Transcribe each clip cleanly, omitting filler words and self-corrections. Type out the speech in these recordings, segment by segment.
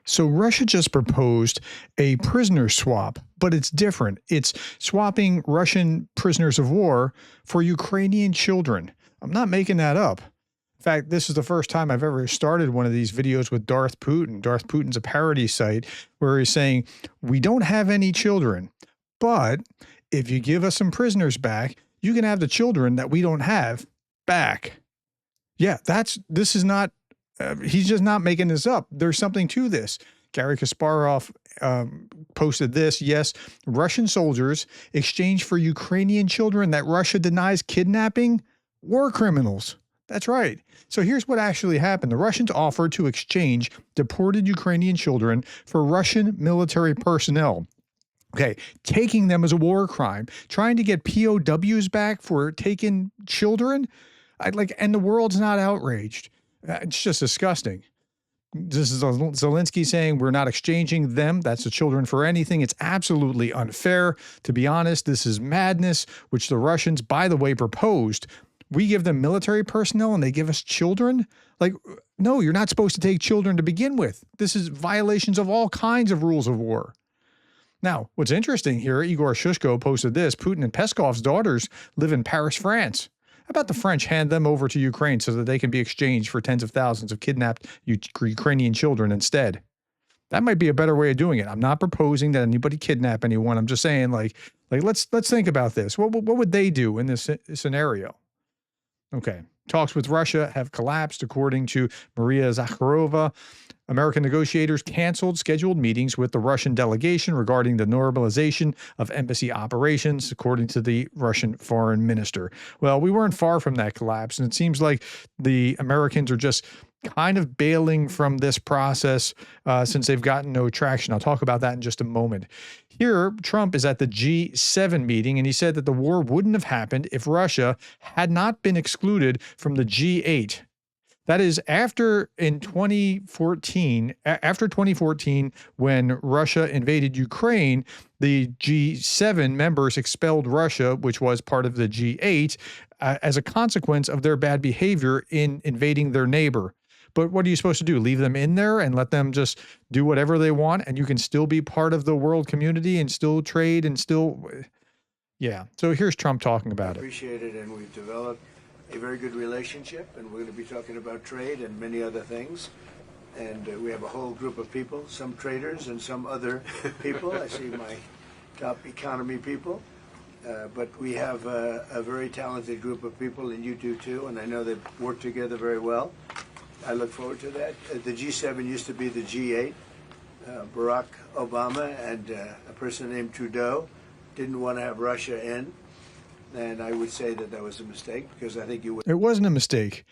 So Russia just proposed a prisoner swap, but it's different. It's swapping Russian prisoners of war for Ukrainian children. I'm not making that up. In fact, this is the first time I've ever started one of these videos with Darth Putin. Darth Putin's a parody site where he's saying, we don't have any children, but if you give us some prisoners back, you can have the children that we don't have back. Yeah, this is not, he's just not making this up. There's something to this. Gary Kasparov posted this. Yes, Russian soldiers exchanged for Ukrainian children that Russia denies kidnapping war criminals. That's right. So here's what actually happened. The Russians offered to exchange deported Ukrainian children for Russian military personnel. Okay, taking them as a war crime, trying to get POWs back for taking children. And the world's not outraged. It's just disgusting. This is Zelensky saying we're not exchanging them. That's the children for anything. It's absolutely unfair. To be honest, this is madness, which the Russians, by the way, proposed. We give them military personnel and they give us children? Like, no, you're not supposed to take children to begin with. This is violations of all kinds of rules of war. Now, what's interesting here, Igor Shushko posted this. Putin and Peskov's daughters live in Paris, France. How about the French hand them over to Ukraine so that they can be exchanged for tens of thousands of kidnapped Ukrainian children instead? That might be a better way of doing it. I'm not proposing that anybody kidnap anyone. I'm just saying, let's think about this. What would they do in this scenario? Okay. Talks with Russia have collapsed, according to Maria Zakharova. American negotiators canceled scheduled meetings with the Russian delegation regarding the normalization of embassy operations, according to the Russian foreign minister. Well, we weren't far from that collapse, and it seems like the Americans are just kind of bailing from this process since they've gotten no traction. I'll talk about that in just a moment. Here, Trump is at the G7 meeting, and he said that the war wouldn't have happened if Russia had not been excluded from the G8. That is after 2014, when Russia invaded Ukraine, the G7 members expelled Russia, which was part of the G8, as a consequence of their bad behavior in invading their neighbor. But what are you supposed to do? Leave them in there and let them just do whatever they want, and you can still be part of the world community and still trade and still, yeah. So here's Trump talking about it. Appreciate it, and we've developed a very good relationship, and we're going to be talking about trade and many other things. And we have a whole group of people, some traders and some other people. I see my top economy people. But we have a very talented group of people, and you do too, and I know they work together very well. I look forward to that. The G7 used to be the G8. Barack Obama and a person named Trudeau didn't want to have Russia in. And I would say that that was a mistake, because I think you would. It wasn't a mistake.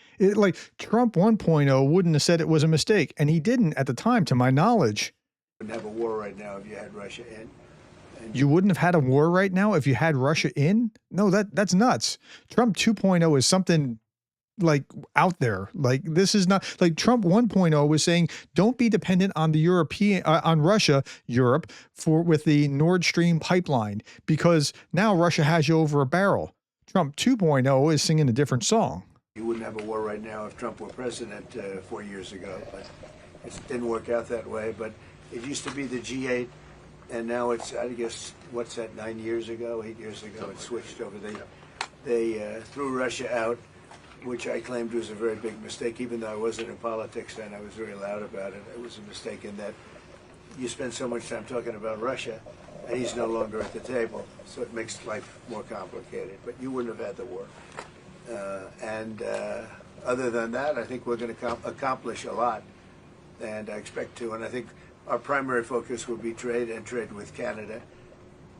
Trump 1.0 wouldn't have said it was a mistake, and he didn't at the time, to my knowledge. You wouldn't have a war right now if you had Russia in. You wouldn't have had a war right now if you had Russia in? No, that's nuts. Trump 2.0 is something out there. This is not like Trump 1.0 was saying, don't be dependent on the on Russia, Europe with the Nord Stream pipeline, because now Russia has you over a barrel. Trump 2.0 is singing a different song. You wouldn't have a war right now if Trump were president 4 years ago, but it didn't work out that way. But it used to be the G8, and now it's, I guess, what's that, 8 years ago, it switched over. They threw Russia out, which I claimed was a very big mistake. Even though I wasn't in politics then, I was very loud about it. It was a mistake in that you spend so much time talking about Russia, and he's no longer at the table, so it makes life more complicated. But you wouldn't have had the war. Other than that, I think we're going to accomplish a lot, and I expect to. And I think our primary focus will be trade, and trade with Canada.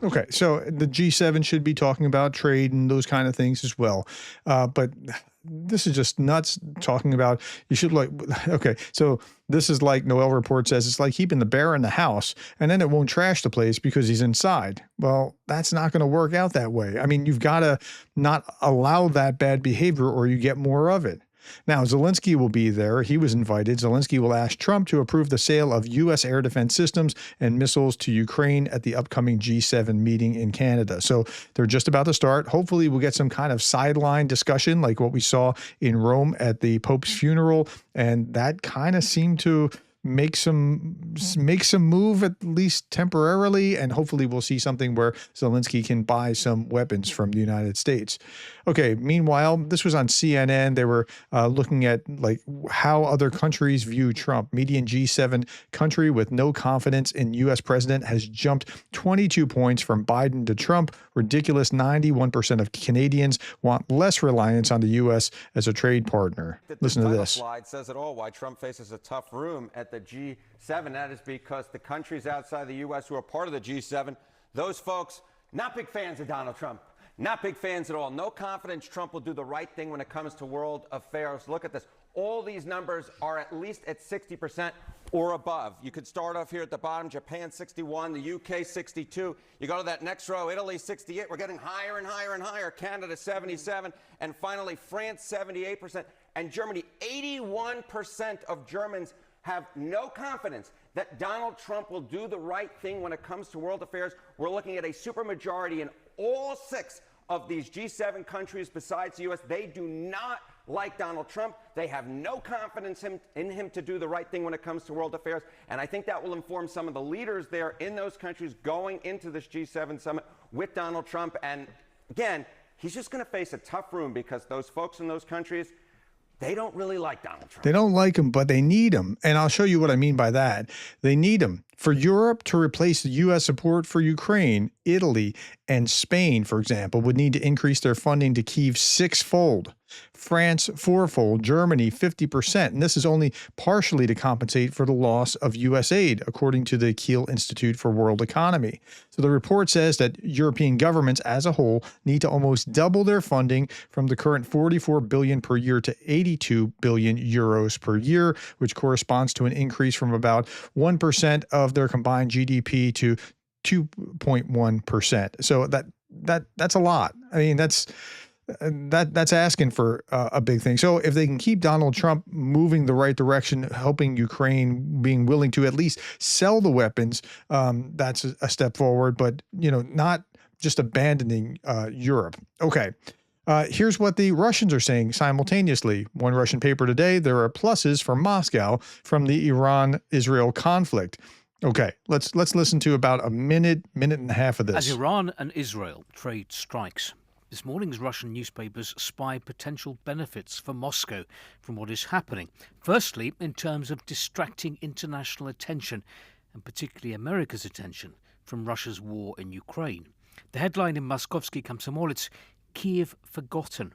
Okay, so the G7 should be talking about trade and those kind of things as well. But this is just nuts talking about, you should okay, so this is like Noel Report says, it's like keeping the bear in the house and then it won't trash the place because he's inside. Well, that's not going to work out that way. I mean, you've got to not allow that bad behavior or you get more of it. Now, Zelensky will be there. He was invited. Zelensky will ask Trump to approve the sale of U.S. air defense systems and missiles to Ukraine at the upcoming G7 meeting in Canada. So they're just about to start. Hopefully, we'll get some kind of sideline discussion like what we saw in Rome at the Pope's funeral. And that kind of seemed to make some move, at least temporarily, and hopefully we'll see something where Zelensky can buy some weapons from the United States. Okay, meanwhile, this was on CNN. They were looking at like how other countries view Trump. Median G7 country with no confidence in U.S. president has jumped 22 points from Biden to Trump. Ridiculous 91% of Canadians want less reliance on the U.S. as a trade partner. Listen to this. Slide says it all, why Trump faces a tough room at the G7. That is because the countries outside the U.S. who are part of the G7, those folks, not big fans of Donald Trump. Not big fans at all. No confidence Trump will do the right thing when it comes to world affairs. Look at this. All these numbers are at least at 60% or above. You could start off here at the bottom, Japan 61, the UK 62. You go to that next row, Italy 68. We're getting higher and higher and higher. Canada 77. And finally, France 78%. And Germany, 81% of Germans have no confidence that Donald Trump will do the right thing when it comes to world affairs. We're looking at a supermajority in all 6 of these G7 countries besides the U.S. They do not like Donald Trump. They have no confidence in him to do the right thing when it comes to world affairs. And I think that will inform some of the leaders there in those countries going into this G7 summit with Donald Trump. And again, he's just going to face a tough room because those folks in those countries, they don't really like Donald Trump. They don't like him, but they need him. And I'll show you what I mean by that. They need him. For Europe to replace the U.S. support for Ukraine, Italy and Spain, for example, would need to increase their funding to Kyiv 6-fold. France 4-fold, Germany 50%, and this is only partially to compensate for the loss of U.S. aid, according to the Kiel Institute for World Economy. So the report says that European governments as a whole need to almost double their funding from the current 44 billion per year to 82 billion euros per year, which corresponds to an increase from about 1% of their combined GDP to 2.1%. So that's a lot. I mean, that's asking for a big thing. So if they can keep Donald Trump moving the right direction, helping Ukraine, being willing to at least sell the weapons, that's a step forward, but, you know, not just abandoning Europe. Okay. Here's what the Russians are saying simultaneously. One Russian paper today, there are pluses for Moscow from the Iran-Israel conflict. Okay, let's listen to about a minute and a half of this. As Iran and Israel trade strikes, this morning's Russian newspapers spy potential benefits for Moscow from what is happening. Firstly, in terms of distracting international attention, and particularly America's attention, from Russia's war in Ukraine. The headline in Moskovsky Komsomolets, Kiev forgotten.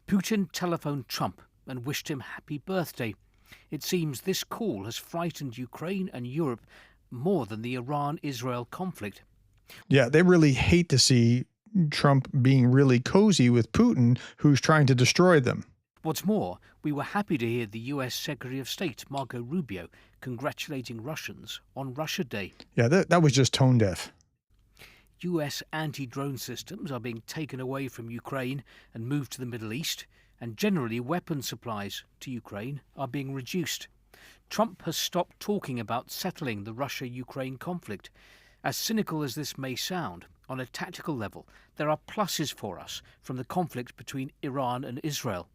Putin telephoned Trump and wished him happy birthday. It seems this call has frightened Ukraine and Europe more than the Iran-Israel conflict. Yeah, they really hate to see Trump being really cozy with Putin, who's trying to destroy them. What's more, we were happy to hear the U.S. Secretary of State, Marco Rubio, congratulating Russians on Russia Day. Yeah, that was just tone deaf. U.S. anti-drone systems are being taken away from Ukraine and moved to the Middle East, and generally weapon supplies to Ukraine are being reduced. Trump has stopped talking about settling the Russia-Ukraine conflict. As cynical as this may sound, on a tactical level, there are pluses for us from the conflict between Iran and Israel.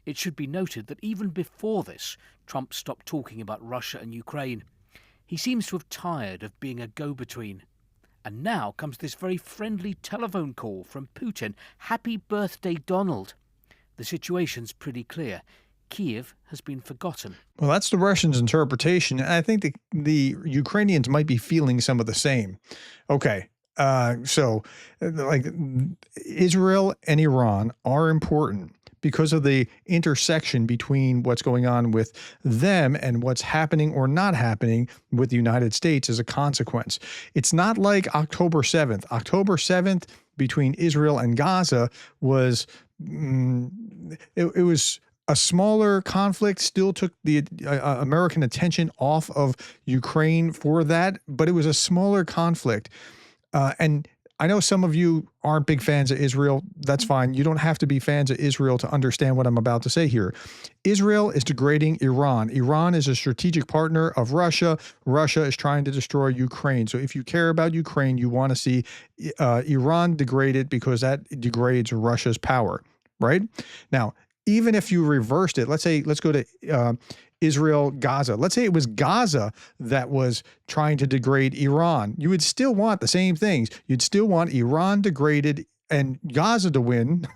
It should be noted that even before this, Trump stopped talking about Russia and Ukraine. He seems to have tired of being a go-between. And now comes this very friendly telephone call from Putin. Happy birthday, Donald. The situation's pretty clear. Kiev has been forgotten. Well, that's the Russians' interpretation. And I think the Ukrainians might be feeling some of the same. Okay. So like Israel and Iran are important because of the intersection between what's going on with them and what's happening or not happening with the United States as a consequence. It's not like October 7th. October 7th between Israel and Gaza was it was a smaller conflict, still took the American attention off of Ukraine for that, but it was a smaller conflict. And I know some of you aren't big fans of Israel. That's fine. You don't have to be fans of Israel to understand what I'm about to say here. Israel is degrading Iran. Iran is a strategic partner of Russia. Russia is trying to destroy Ukraine. So if you care about Ukraine, you want to see Iran degraded because that degrades Russia's power, right? Now, even if you reversed it, let's go to Israel, Gaza. Let's say it was Gaza that was trying to degrade Iran. You would still want the same things. You'd still want Iran degraded and Gaza to win.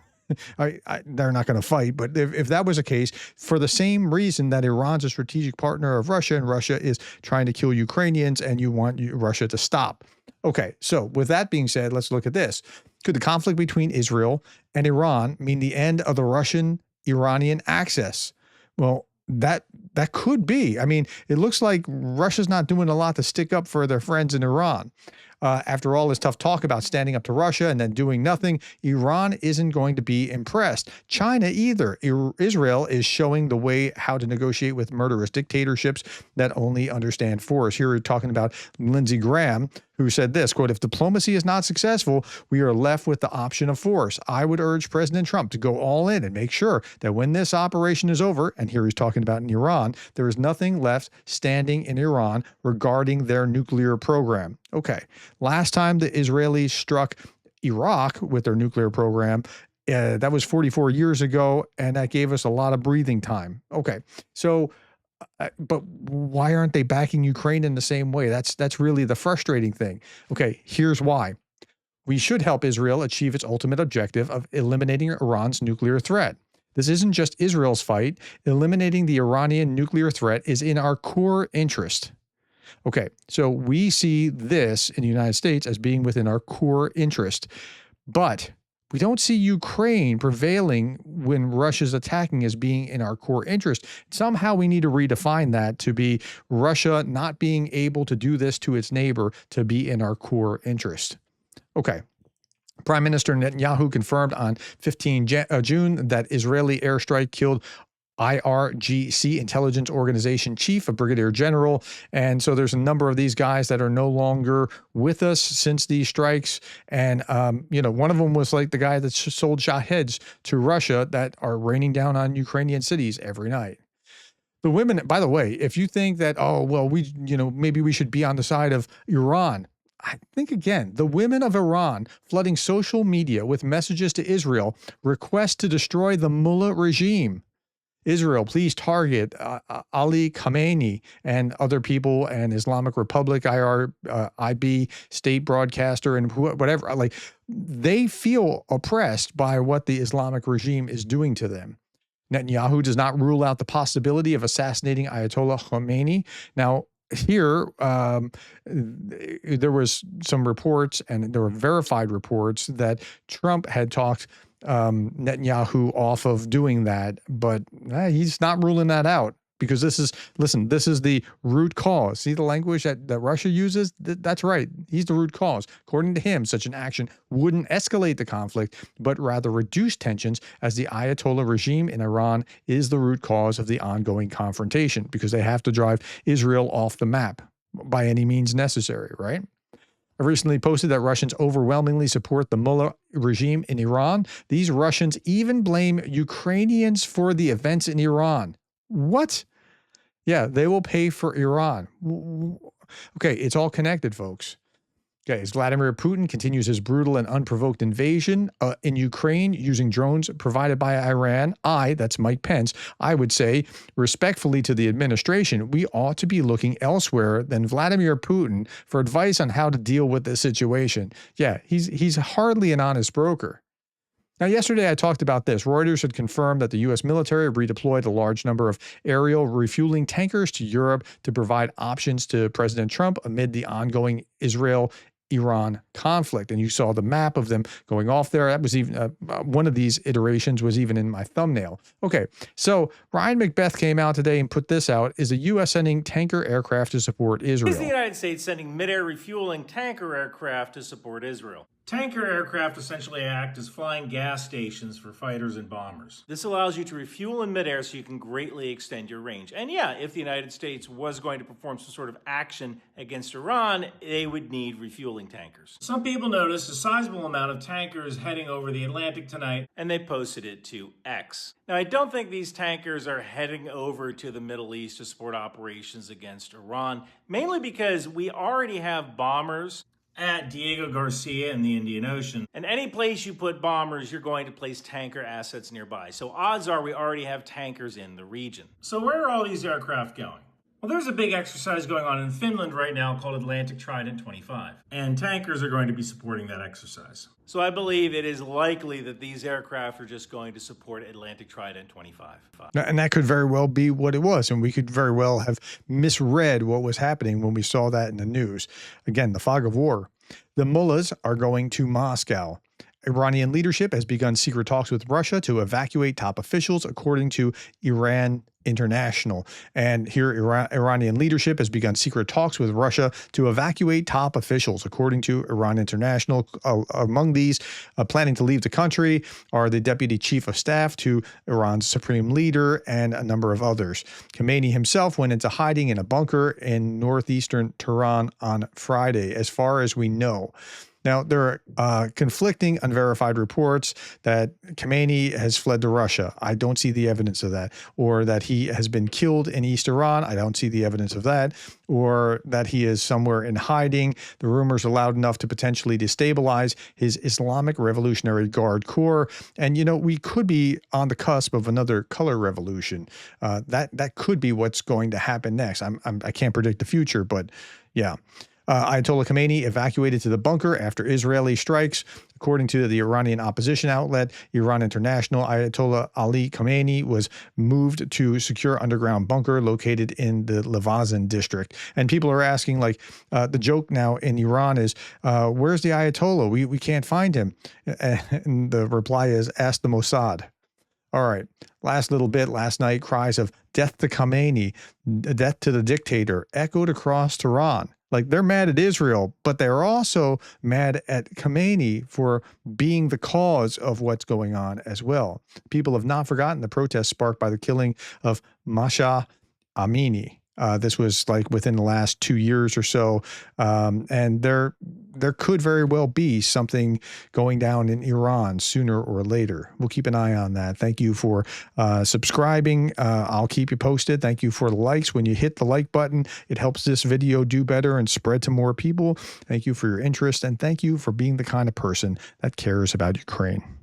They're not going to fight, but if that was the case, for the same reason that Iran's a strategic partner of Russia and Russia is trying to kill Ukrainians and you want Russia to stop. Okay, so with that being said, let's look at this. Could the conflict between Israel and Iran mean the end of the Russian-Iranian axis? Well, that could be. I mean, it looks like Russia's not doing a lot to stick up for their friends in Iran. After all this tough talk about standing up to Russia and then doing nothing, Iran isn't going to be impressed. China either. Israel is showing the way how to negotiate with murderous dictatorships that only understand force. Here we're talking about Lindsey Graham, who said this, quote, "If diplomacy is not successful, we are left with the option of force. I would urge President Trump to go all in and make sure that when this operation is over," and here he's talking about in Iran, "there is nothing left standing in Iran regarding their nuclear program." Okay, last time the Israelis struck Iraq with their nuclear program, that was 44 years ago, and that gave us a lot of breathing time. Okay, so but why aren't they backing Ukraine in the same way? That's really the frustrating thing. Okay, here's why. We should help Israel achieve its ultimate objective of eliminating Iran's nuclear threat. This isn't just Israel's fight. Eliminating the Iranian nuclear threat is in our core interest. Okay, so we see this in the United States as being within our core interest. But we don't see Ukraine prevailing when Russia's attacking as being in our core interest. Somehow we need to redefine that to be Russia not being able to do this to its neighbor to be in our core interest. Okay. Prime Minister Netanyahu confirmed on 15 June that Israeli airstrike killed IRGC intelligence organization chief, a brigadier general. And so there's a number of these guys that are no longer with us since these strikes. And, one of them was like the guy that sold Shaheds to Russia that are raining down on Ukrainian cities every night. The women, by the way, if you think that, maybe we should be on the side of Iran, I think again, the women of Iran flooding social media with messages to Israel, request to destroy the mullah regime. Israel, please target Ali Khamenei and other people and Islamic Republic, IB, state broadcaster, and whatever. Like, they feel oppressed by what the Islamic regime is doing to them. Netanyahu does not rule out the possibility of assassinating Ayatollah Khamenei. Now, here, there was some reports, and there were verified reports that Trump had talked Netanyahu off of doing that, but he's not ruling that out because this is the root cause. See the language that Russia uses? That's right. He's the root cause. According to him, such an action wouldn't escalate the conflict, but rather reduce tensions, as the Ayatollah regime in Iran is the root cause of the ongoing confrontation because they have to drive Israel off the map by any means necessary, right? I recently posted that Russians overwhelmingly support the mullah regime in Iran. These Russians even blame Ukrainians for the events in Iran. What? Yeah, they will pay for Iran. Okay, it's all connected, folks. Okay, as Vladimir Putin continues his brutal and unprovoked invasion in Ukraine using drones provided by Iran, that's Mike Pence, I would say respectfully to the administration, we ought to be looking elsewhere than Vladimir Putin for advice on how to deal with this situation. Yeah, he's hardly an honest broker. Now, yesterday I talked about this. Reuters had confirmed that the U.S. military redeployed a large number of aerial refueling tankers to Europe to provide options to President Trump amid the ongoing Israel-Iran conflict. And you saw the map of them going off there. That was even one of these iterations was even in my thumbnail. Okay, so Ryan Macbeth came out today and put this out. Is the U.S. sending tanker aircraft to support Israel? Is the United States sending mid-air refueling tanker aircraft to support Israel? Tanker aircraft essentially act as flying gas stations for fighters and bombers. This allows you to refuel in midair so you can greatly extend your range. And yeah, if the United States was going to perform some sort of action against Iran, they would need refueling tankers. Some people noticed a sizable amount of tankers heading over the Atlantic tonight, and they posted it to X. Now, I don't think these tankers are heading over to the Middle East to support operations against Iran, mainly because we already have bombers at Diego Garcia in the Indian Ocean. And any place you put bombers, you're going to place tanker assets nearby. So odds are we already have tankers in the region. So where are all these aircraft going? Well, there's a big exercise going on in Finland right now called Atlantic Trident 25, and tankers are going to be supporting that exercise. So I believe it is likely that these aircraft are just going to support Atlantic Trident 25. And that could very well be what it was, and we could very well have misread what was happening when we saw that in the news. Again, the fog of war. The mullahs are going to Moscow. Iranian leadership has begun secret talks with Russia to evacuate top officials, according to Iran International. And here, Iranian leadership has begun secret talks with Russia to evacuate top officials, according to Iran International. Among these, planning to leave the country are the deputy chief of staff to Iran's supreme leader and a number of others. Khamenei himself went into hiding in a bunker in northeastern Tehran on Friday, as far as we know. Now, there are conflicting, unverified reports that Khamenei has fled to Russia. I don't see the evidence of that. Or that he has been killed in East Iran. I don't see the evidence of that. Or that he is somewhere in hiding. The rumors are loud enough to potentially destabilize his Islamic Revolutionary Guard Corps. And, you know, we could be on the cusp of another color revolution. That could be what's going to happen next. I can't predict the future, but yeah. Ayatollah Khamenei evacuated to the bunker after Israeli strikes. According to the Iranian opposition outlet, Iran International, Ayatollah Ali Khamenei was moved to a secure underground bunker located in the Lavazan district. And people are asking, like, the joke now in Iran is, where's the Ayatollah? We can't find him. And the reply is, ask the Mossad. All right. Last little bit. Last night, cries of death to Khamenei, death to the dictator, echoed across Tehran. Like, they're mad at Israel, but they're also mad at Khamenei for being the cause of what's going on as well. People have not forgotten the protests sparked by the killing of Masha Amini. This was like within the last 2 years or so. And there could very well be something going down in Iran sooner or later. We'll keep an eye on that. Thank you for subscribing. I'll keep you posted. Thank you for the likes. When you hit the like button, it helps this video do better and spread to more people. Thank you for your interest, and thank you for being the kind of person that cares about Ukraine.